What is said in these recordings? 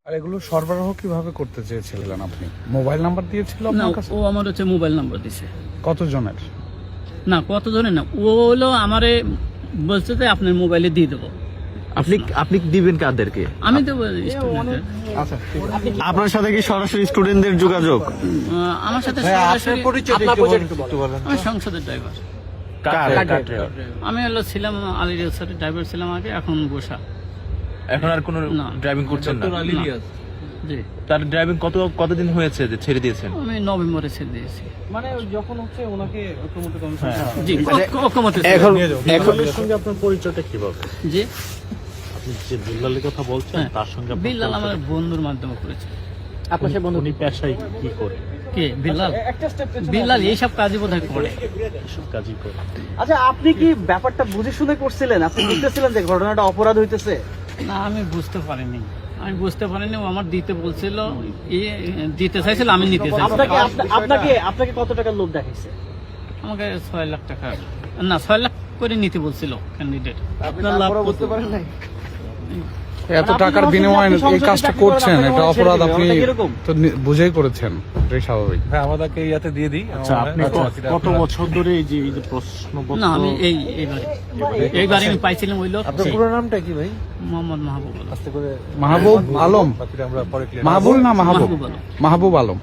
আর এগুলো সরবরাহ কিভাবে করতে চেয়েছিলেন আপনি? মোবাইল নাম্বার দিয়েছিল না, আপনার কাছে? ও আমার হচ্ছে মোবাইল নাম্বার দিছে। কতজনের? না, কতজনের না, ও হলো আমারে বলছে যে আপনার মোবাইলে দিয়ে দেবো। আপনি দিবেন কাদেরকে? আমি দেবো স্টুডেন্টের। আপনার সাথে কি সরাসরি স্টুডেন্টদের যোগাযোগ? আমার সাথে সরাসরি আমি সংসদের ড্রাইভার। আমি হলো ছিলাম আলিরিয়াজ স্যারের ড্রাইভার ছিলাম আগে, এখন বসা। এখন আর কোনো না। ড্রাইভিং করছেন না? জি, তার ড্রাইভিং কতদিন হয়েছে যে ছেড়ে দিয়েছেন? আমি নভেম্বরে ছেড়ে দিয়েছি। মানে যখন হচ্ছে ওনাকে ঐক্যমত্যে জি, ঐক্যমত্যে এখন বিল্লালের সঙ্গে আপনার পরিচয়টা কিভাবে? জি, আপনি যে বিল্লালের কথা বলছেন হ্যাঁ। তার সঙ্গে আপনার বিল্লাল আমার পরিচয়টা- বন্ধুর মাধ্যমে করেছে। আপনার সে বন্ধু উনি পেশায় কি করে? কে বিল্লাল? বিল্লাল এইসব কাজই বোধহয় করে। এসব কাজই করে। আচ্ছা, আপনি কি ব্যাপারটা বুঝে শুনে করছিলেন? আপনি বুঝতেছিলেন যে ঘটনাটা অপরাধ হইতেছে? না, আমি বুঝতে পারিনি। ও আমার দিতে বলছিল, দিতে চাইছিল, আমি নিতে চাইছিলাম। আপনাকে কত টাকার লোভ দেখাইছে? আমাকে 6 লাখ টাকা, না 6 লাখ করে নিতে বলছিল ক্যান্ডিডেট। আপনার লাভ করতে পারেন নাই? এত টাকার বিনিময়ে এই কাজটা করছেন, এটা অপরাধ। আপনি কিরকম? তো বুঝেই করেছেন, এটাই স্বাভাবিক। হ্যাঁ, আমাদেরকে ইয়াতে দিয়ে দিই। আচ্ছা, আপনি কত বছর ধরে এই যে প্রশ্নপত্র? না, আমি এইবারে আমি পাইছিলাম ওই লোক। আপনার পুরো নামটা কি ভাই? মোহাম্মদ মাহবুব আলম। মাহবুব আলম? আমরা পরে মাহবুব না মাহবুব? মাহবুব আলম। মাহবুব আলম।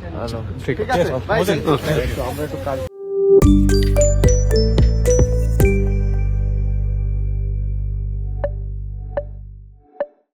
ঠিক আছে। ভাই, আমরা একটু কাজ